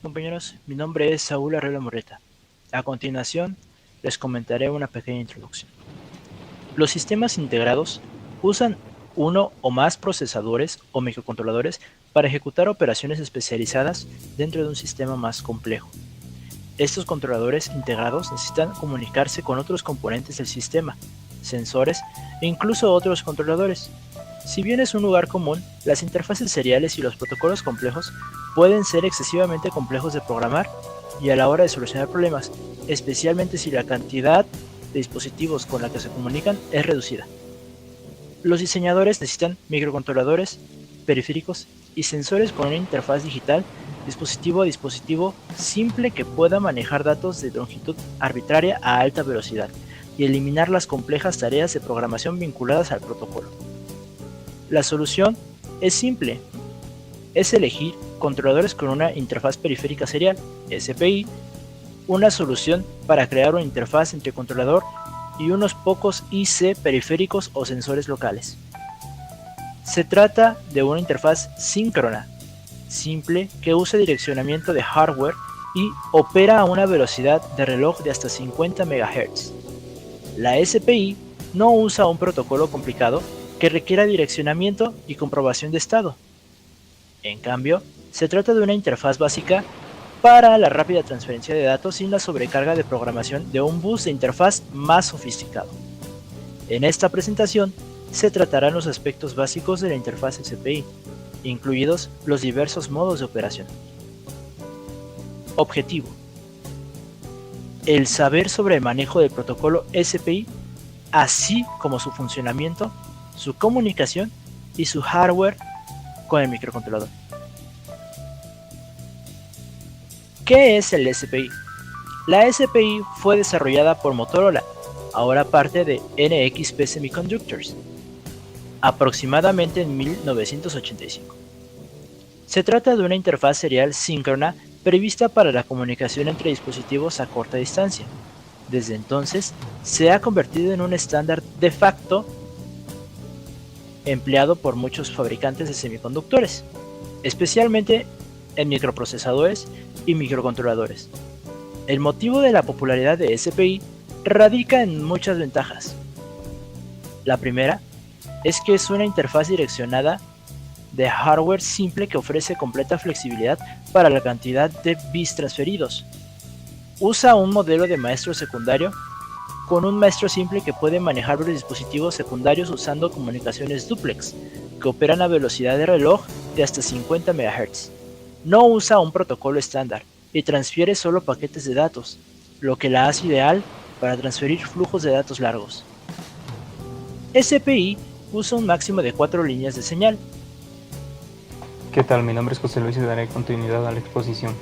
compañeros? Mi nombre es Saúl Arreola Morreta. A continuación, les comentaré una pequeña introducción. Los sistemas integrados usan uno o más procesadores o microcontroladores para ejecutar operaciones especializadas dentro de un sistema más complejo. Estos controladores integrados necesitan comunicarse con otros componentes del sistema, sensores e incluso otros controladores. Si bien es un lugar común, las interfaces seriales y los protocolos complejos pueden ser excesivamente complejos de programar y a la hora de solucionar problemas, especialmente si la cantidad de dispositivos con la que se comunican es reducida. Los diseñadores necesitan microcontroladores, periféricos y sensores con una interfaz digital dispositivo a dispositivo simple que pueda manejar datos de longitud arbitraria a alta velocidad y eliminar las complejas tareas de programación vinculadas al protocolo. La solución es simple, es elegir controladores con una interfaz periférica serial, SPI, una solución para crear una interfaz entre controlador y unos pocos IC periféricos o sensores locales. Se trata de una interfaz síncrona, simple, que usa direccionamiento de hardware y opera a una velocidad de reloj de hasta 50 MHz. La SPI no usa un protocolo complicado que requiera direccionamiento y comprobación de estado. En cambio, se trata de una interfaz básica para la rápida transferencia de datos sin la sobrecarga de programación de un bus de interfaz más sofisticado. En esta presentación se tratarán los aspectos básicos de la interfaz SPI, incluidos los diversos modos de operación. Objetivo: el saber sobre el manejo del protocolo SPI, así como su funcionamiento, su comunicación y su hardware con el microcontrolador. ¿Qué es el SPI? La SPI fue desarrollada por Motorola, ahora parte de NXP Semiconductors, aproximadamente en 1985. Se trata de una interfaz serial síncrona prevista para la comunicación entre dispositivos a corta distancia. Desde entonces, se ha convertido en un estándar de facto empleado por muchos fabricantes de semiconductores, especialmente en microprocesadores y microcontroladores. El motivo de la popularidad de SPI radica en muchas ventajas. La primera es que es una interfaz direccionada de hardware simple que ofrece completa flexibilidad para la cantidad de bits transferidos. Usa un modelo de maestro secundario con un maestro simple que puede manejar varios dispositivos secundarios usando comunicaciones duplex, que operan a velocidad de reloj de hasta 50 MHz. No usa un protocolo estándar y transfiere solo paquetes de datos, lo que la hace ideal para transferir flujos de datos largos. SPI usa un máximo de 4 líneas de señal. ¿Qué tal? Mi nombre es José Luis y daré continuidad a la exposición.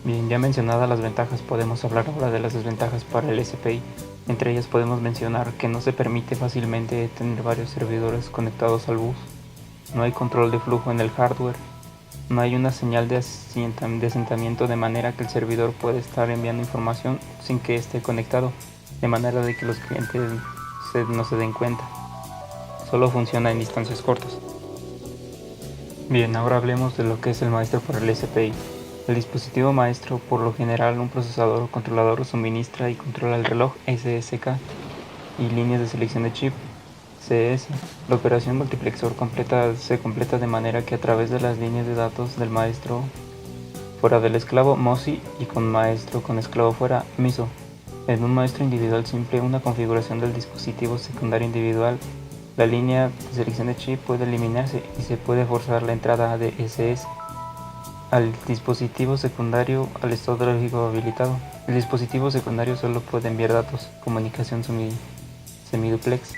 Bien, ya mencionadas las ventajas, podemos hablar ahora de las desventajas para el SPI. Entre ellas podemos mencionar que no se permite fácilmente tener varios servidores conectados al bus, no hay control de flujo en el hardware, no hay una señal de asentamiento de manera que el servidor puede estar enviando información sin que esté conectado, de manera de que los clientes no se den cuenta. Solo funciona en distancias cortas. Bien, ahora hablemos de lo que es el maestro para el SPI. El dispositivo maestro, por lo general un procesador o controlador, suministra y controla el reloj SSK y líneas de selección de chip CS. La operación multiplexor se completa de manera que a través de las líneas de datos del maestro fuera del esclavo MOSI y con esclavo fuera MISO. En un maestro individual simple, una configuración del dispositivo secundario individual, la línea de selección de chip puede eliminarse y se puede forzar la entrada de SS al dispositivo secundario al estado lógico habilitado. El dispositivo secundario solo puede enviar datos, comunicación semiduplex.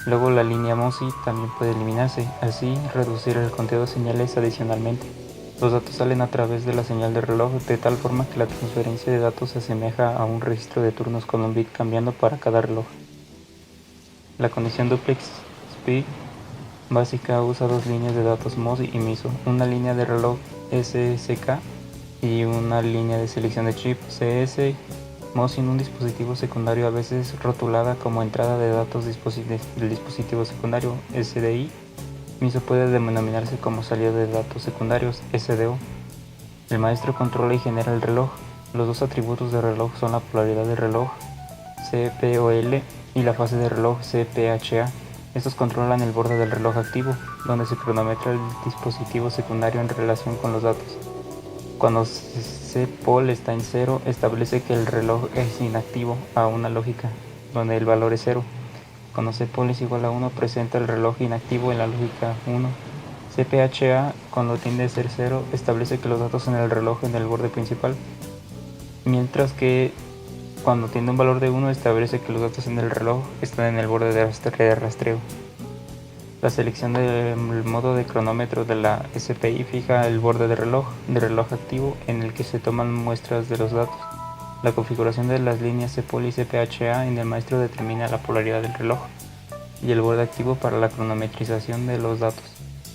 Luego la línea MOSI también puede eliminarse, así reducir el conteo de señales adicionalmente. Los datos salen a través de la señal de reloj de tal forma que la transferencia de datos se asemeja a un registro de turnos con un bit cambiando para cada reloj. La conexión duplex SPI básica usa dos líneas de datos MOSI y MISO, una línea de reloj SSK y una línea de selección de chip CS. MOSI en un dispositivo secundario, a veces rotulada como entrada de datos del dispositivo secundario SDI. MISO puede denominarse como salida de datos secundarios SDO. El maestro controla y genera el reloj. Los dos atributos del reloj son la polaridad del reloj, CPOL, y la fase del reloj, CPHA. Estos controlan el borde del reloj activo, donde se cronometra el dispositivo secundario en relación con los datos. Cuando CPOL está en 0, establece que el reloj es inactivo a una lógica, donde el valor es 0. Cuando CPOL es igual a 1, presenta el reloj inactivo en la lógica 1. CPHA, cuando tiende a ser 0, establece que los datos en el reloj en el borde principal, mientras que cuando tiende un valor de 1, establece que los datos en el reloj están en el borde de rastreo. La selección del modo de cronómetro de la SPI fija el borde de reloj activo en el que se toman muestras de los datos. La configuración de las líneas CPOL y CPHA en el maestro determina la polaridad del reloj y el borde activo para la cronometrización de los datos.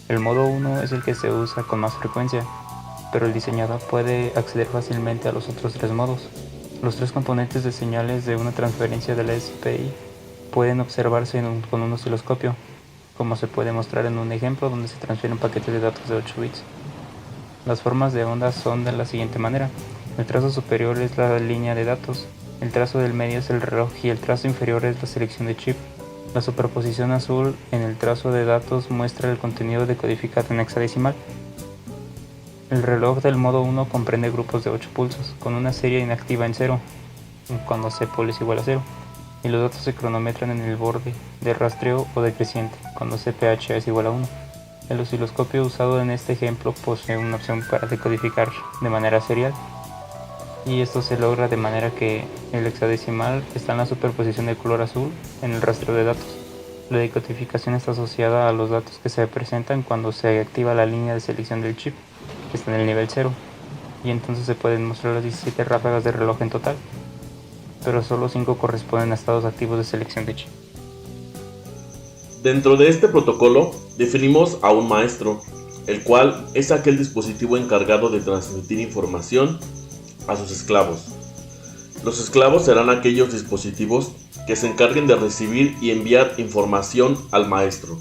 El modo 1 es el que se usa con más frecuencia, pero el diseñador puede acceder fácilmente a los otros tres modos. Los tres componentes de señales de una transferencia de la SPI pueden observarse con un osciloscopio, como se puede mostrar en un ejemplo donde se transfieren paquetes de datos de 8 bits. Las formas de ondas son de la siguiente manera. El trazo superior es la línea de datos, el trazo del medio es el reloj y el trazo inferior es la selección de chip. La superposición azul en el trazo de datos muestra el contenido decodificado en hexadecimal. El reloj del modo 1 comprende grupos de 8 pulsos, con una serie inactiva en 0, cuando CPOL es igual a 0, y los datos se cronometran en el borde de rastreo o decreciente, cuando CPHA es igual a 1. El osciloscopio usado en este ejemplo posee una opción para decodificar de manera serial, y esto se logra de manera que el hexadecimal está en la superposición de color azul en el rastreo de datos. La decodificación está asociada a los datos que se presentan cuando se activa la línea de selección del chip, que está en el nivel 0, y entonces se pueden mostrar las 17 ráfagas de reloj en total, pero solo 5 corresponden a estados activos de selección de chip. Dentro de este protocolo definimos a un maestro, el cual es aquel dispositivo encargado de transmitir información a sus esclavos. Los esclavos serán aquellos dispositivos que se encarguen de recibir y enviar información al maestro.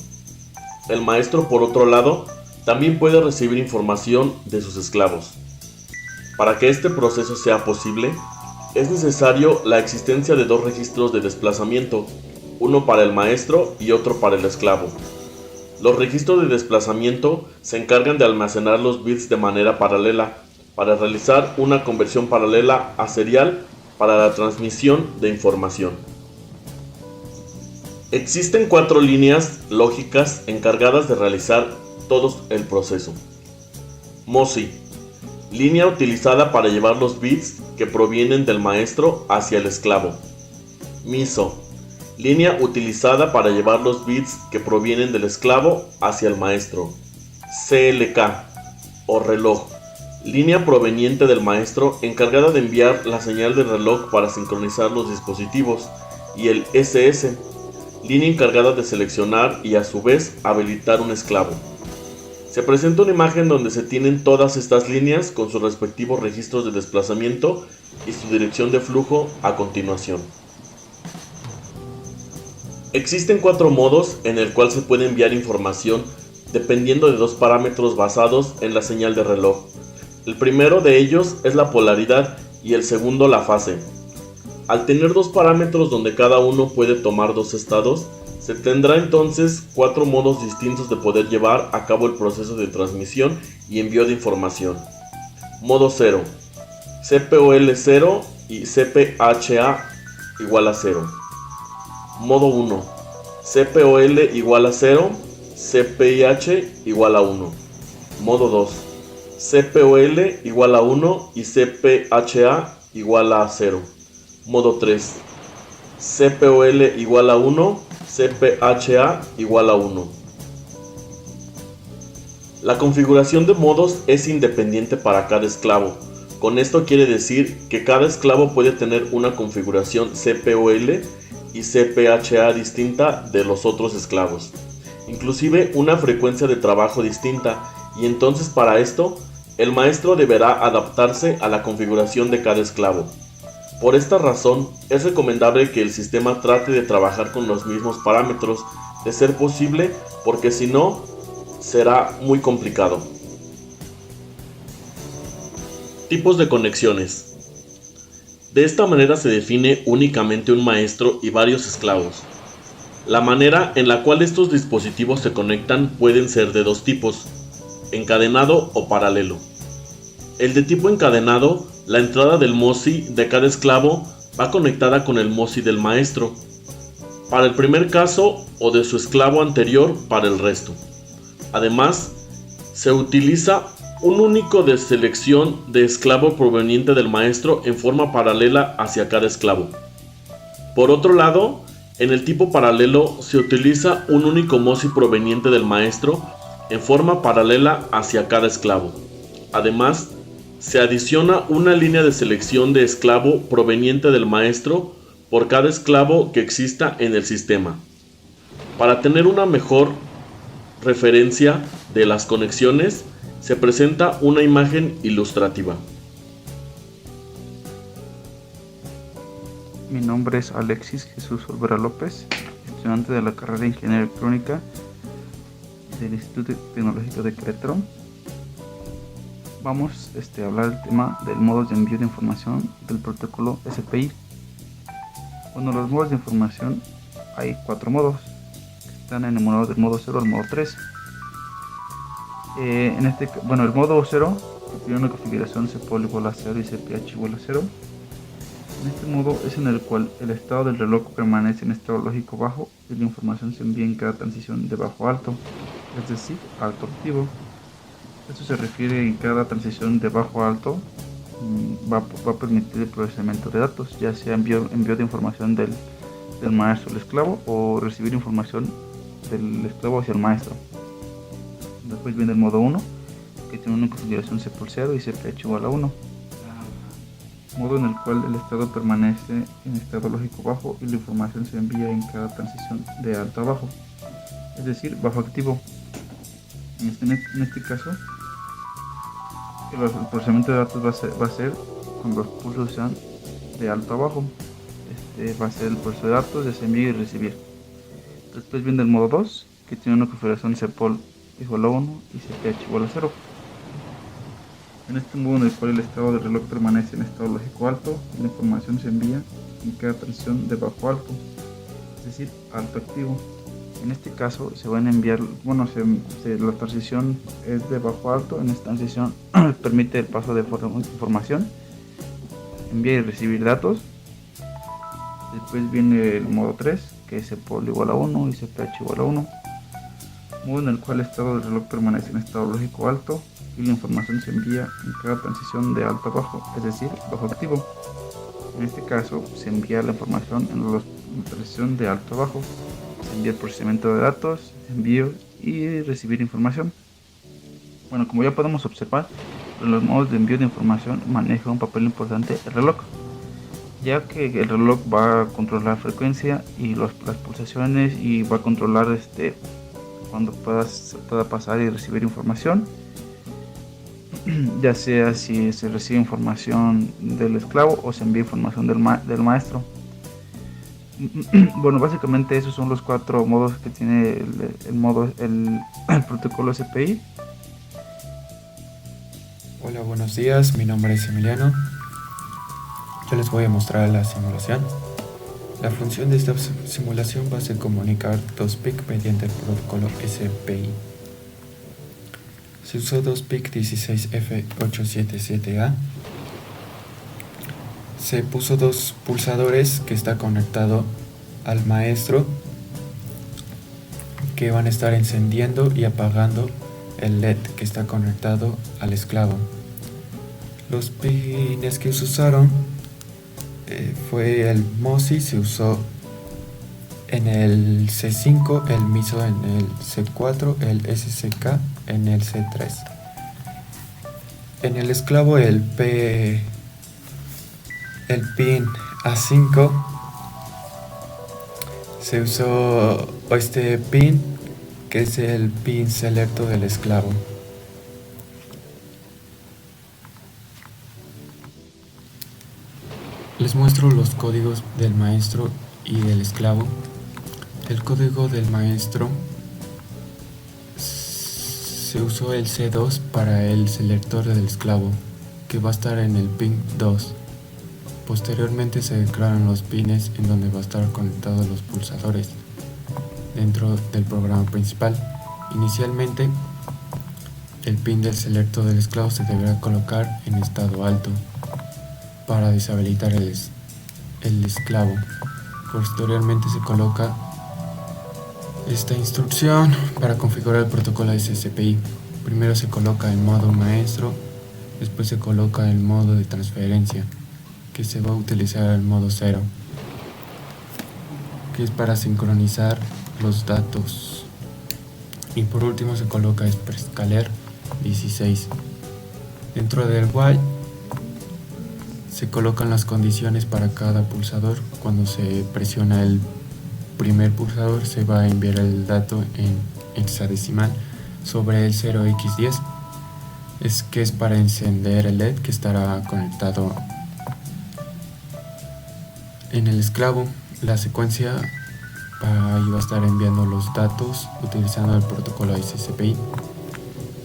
El maestro, por otro lado, también puede recibir información de sus esclavos. Para que este proceso sea posible, es necesario la existencia de dos registros de desplazamiento, uno para el maestro y otro para el esclavo. Los registros de desplazamiento se encargan de almacenar los bits de manera paralela, para realizar una conversión paralela a serial para la transmisión de información. Existen 4 líneas lógicas encargadas de realizar todo el proceso. MOSI, línea utilizada para llevar los bits que provienen del maestro hacia el esclavo. MISO, línea utilizada para llevar los bits que provienen del esclavo hacia el maestro. CLK o reloj, línea proveniente del maestro encargada de enviar la señal del reloj para sincronizar los dispositivos, y el SS, línea encargada de seleccionar y a su vez habilitar un esclavo. Se presenta una imagen donde se tienen todas estas líneas con sus respectivos registros de desplazamiento y su dirección de flujo a continuación. Existen 4 modos en el cual se puede enviar información dependiendo de 2 parámetros basados en la señal de reloj. El primero de ellos es la polaridad y el segundo la fase. Al tener 2 parámetros donde cada uno puede tomar 2 estados, se tendrá entonces 4 modos distintos de poder llevar a cabo el proceso de transmisión y envío de información. Modo 0, CPOL 0 y CPHA igual a 0. Modo 1, CPOL igual a 0, CPIH igual a 1. Modo 2, CPOL igual a 1 y CPHA igual a 0. Modo 3, CPOL igual a 1, CPHA igual a 1. La configuración de modos es independiente para cada esclavo. Con esto quiere decir que cada esclavo puede tener una configuración CPOL y CPHA distinta de los otros esclavos, inclusive una frecuencia de trabajo distinta, y entonces para esto el maestro deberá adaptarse a la configuración de cada esclavo. Por esta razón, es recomendable que el sistema trate de trabajar con los mismos parámetros, de ser posible, porque si no, será muy complicado. Tipos de conexiones. De esta manera se define únicamente un maestro y varios esclavos. La manera en la cual estos dispositivos se conectan pueden ser de dos tipos: encadenado o paralelo. El de tipo encadenado, la entrada del MOSI de cada esclavo va conectada con el MOSI del maestro, para el primer caso, o de su esclavo anterior para el resto. Además, se utiliza un único de selección de esclavo proveniente del maestro en forma paralela hacia cada esclavo. Por otro lado, en el tipo paralelo se utiliza un único MOSI proveniente del maestro en forma paralela hacia cada esclavo. Además, se adiciona una línea de selección de esclavo proveniente del maestro por cada esclavo que exista en el sistema. Para tener una mejor referencia de las conexiones, se presenta una imagen ilustrativa. Mi nombre es Alexis Jesús Olvera López, estudiante de la carrera de Ingeniería Electrónica del Instituto Tecnológico de Querétaro. Vamos a hablar del tema del modo de envío de información del protocolo SPI. Bueno, los modos de información, hay 4 modos que están enumerados del modo 0 al modo 3. El modo 0 tiene una configuración CPOL igual a 0 y CPH igual a 0. En este modo es en el cual el estado del reloj permanece en estado lógico bajo y la información se envía en cada transición de bajo a alto, es decir, alto activo. Esto se refiere en cada transición de bajo a alto va a permitir el procesamiento de datos, ya sea envío de información del maestro al esclavo o recibir información del esclavo hacia el maestro. Después viene el modo 1, que tiene una configuración C por 0 y CPH igual a 1. Modo en el cual el estado permanece en estado lógico bajo y la información se envía en cada transición de alto a bajo, es decir, bajo activo. En este caso, el procesamiento de datos va a ser cuando los pulsos sean de alto a bajo. Va a ser el proceso de datos, de envío y recibir. Después viene el modo 2, que tiene una configuración CPOL igual a 1 y CPH igual a 0. En este modo en el cual el estado del reloj permanece en estado lógico alto y la información se envía en cada transición de bajo a alto, es decir, alto activo. En este caso se van a enviar, la transición es de bajo a alto. En esta transición permite el paso de información, enviar y recibir datos. Después viene el modo 3, que es CPOL igual a 1 y CPH igual a 1. Modo en el cual el estado del reloj permanece en estado lógico alto y la información se envía en cada transición de alto a bajo, es decir, bajo activo. En este caso se envía la información en la transición de alto a bajo, se envía el procesamiento de datos, envío y recibir información. Bueno, como ya podemos observar, en los modos de envío de información maneja un papel importante el reloj, ya que el reloj va a controlar frecuencia y las pulsaciones, y va a controlar cuando pueda pasar y recibir información, ya sea si se recibe información del esclavo o se envía información del maestro. Bueno, básicamente esos son los 4 modos que tiene el protocolo SPI. Hola, buenos días, mi nombre es Emiliano. Yo les voy a mostrar la simulación. La función de esta simulación va a ser comunicar 2 PIC mediante el protocolo SPI. Se usó 2 PIC 16F877A. Se puso 2 pulsadores que está conectado al maestro, que van a estar encendiendo y apagando el LED que está conectado al esclavo. Los pines que se usaron fue el MOSI, se usó en el C5, el MISO en el C4, el SCK en el C3. En el esclavo el pin A5 se usó este pin, que es el pin selecto del esclavo. Les muestro los códigos del maestro y del esclavo. El código del maestro se usó el C2 para el selector del esclavo, que va a estar en el pin 2. Posteriormente se declaran los pines en donde va a estar conectados los pulsadores dentro del programa principal. Inicialmente, el pin del selecto del esclavo se deberá colocar en estado alto para deshabilitar el esclavo. Posteriormente se coloca esta instrucción para configurar el protocolo SSPI. Primero se coloca el modo maestro, después se coloca el modo de transferencia, que se va a utilizar el modo 0, que es para sincronizar los datos. Y por último se coloca Expresscaler 16. Dentro del while se colocan las condiciones para cada pulsador. Cuando se presiona el primer pulsador se va a enviar el dato en hexadecimal sobre el 0x10, que es para encender el LED que estará conectado en el esclavo. La secuencia ahí va a estar enviando los datos utilizando el protocolo SSPI.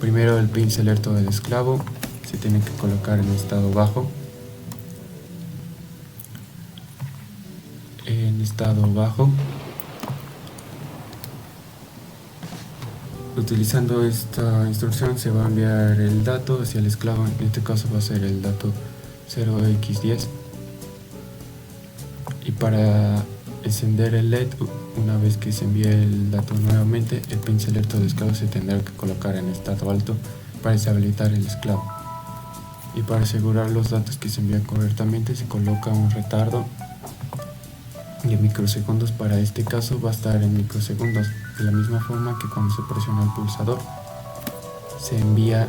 Primero el pin selecto del esclavo se tiene que colocar en estado bajo. Utilizando esta instrucción se va a enviar el dato hacia el esclavo. En este caso va a ser el dato 0x10. Y para encender el LED, una vez que se envíe el dato nuevamente, el pin selecto del esclavo se tendrá que colocar en estado alto para deshabilitar el esclavo. Y para asegurar los datos que se envían correctamente se coloca un retardo de microsegundos. Para este caso va a estar en microsegundos, de la misma forma que cuando se presiona el pulsador se envía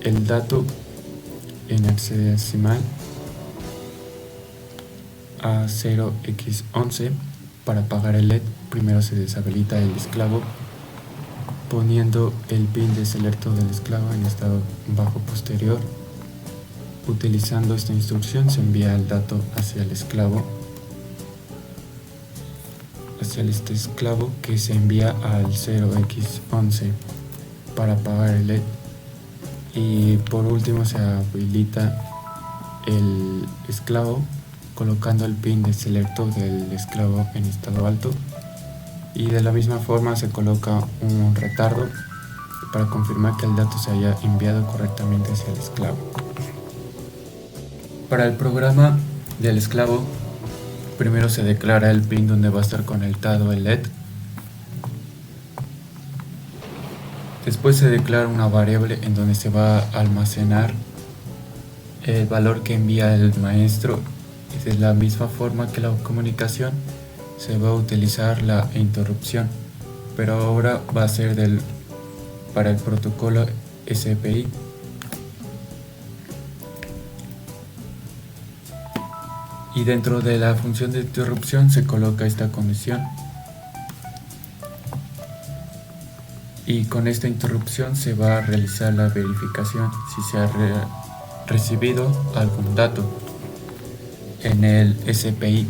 el dato en hexadecimal a 0x11. Para apagar el LED, primero se deshabilita el esclavo poniendo el pin de selecto del esclavo en estado bajo posterior. Utilizando esta instrucción se envía el dato hacia el esclavo, este esclavo, que se envía al 0x11 para apagar el LED. Y por último se habilita el esclavo colocando el pin de selecto del esclavo en estado alto, y de la misma forma se coloca un retardo para confirmar que el dato se haya enviado correctamente hacia el esclavo. Para el programa del esclavo, primero se declara el pin donde va a estar conectado el LED. Después se declara una variable en donde se va a almacenar el valor que envía el maestro, y de la misma forma que la comunicación se va a utilizar la interrupción, pero ahora va a ser para el protocolo SPI. Y dentro de la función de interrupción se coloca esta condición, y con esta interrupción se va a realizar la verificación si se ha recibido algún dato en el SPI,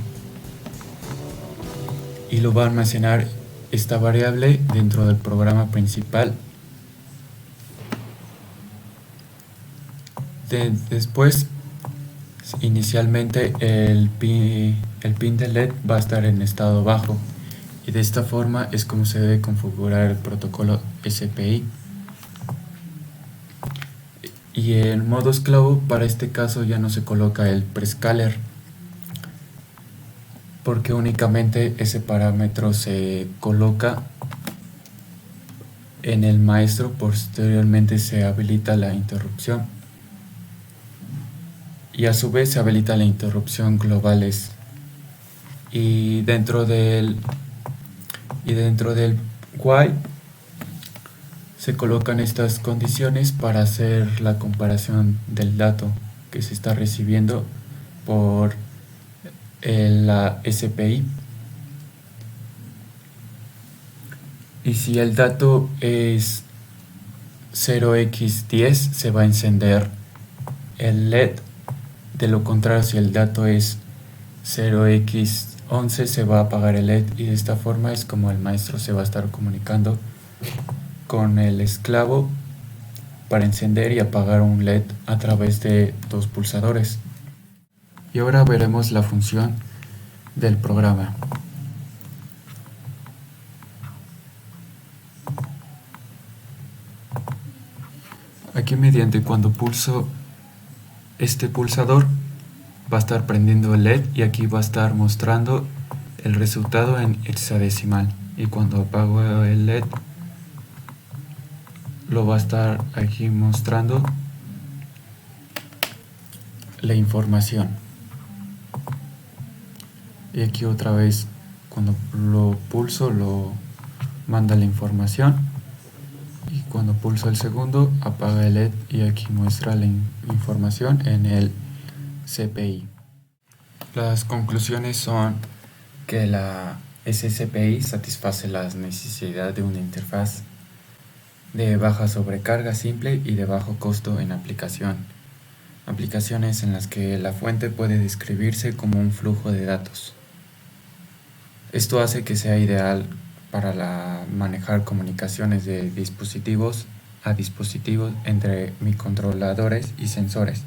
y lo va a almacenar esta variable dentro del programa principal. Después, inicialmente el pin de LED va a estar en estado bajo, y de esta forma es como se debe configurar el protocolo SPI. Y en modo esclavo, para este caso ya no se coloca el prescaler, porque únicamente ese parámetro se coloca en el maestro. Posteriormente se habilita la interrupción, y a su vez se habilita la interrupción globales. Y dentro del while se colocan estas condiciones para hacer la comparación del dato que se está recibiendo por la SPI. Y si el dato es 0x10 se va a encender el LED. De lo contrario, si el dato es 0x11 se va a apagar el LED, y de esta forma es como el maestro se va a estar comunicando con el esclavo para encender y apagar un LED a través de dos pulsadores. Y ahora veremos la función del programa. Aquí mediante cuando pulso este pulsador va a estar prendiendo el LED y aquí va a estar mostrando el resultado en hexadecimal, y cuando apago el LED lo va a estar aquí mostrando la información. Y aquí otra vez cuando lo pulso lo manda la información, y cuando pulso el segundo apaga el LED y aquí muestra la información en el CPI. Las conclusiones son que la SCPI satisface las necesidades de una interfaz de baja sobrecarga simple y de bajo costo en aplicaciones en las que la fuente puede describirse como un flujo de datos. Esto hace que sea ideal para manejar comunicaciones de dispositivos a dispositivos entre microcontroladores y sensores.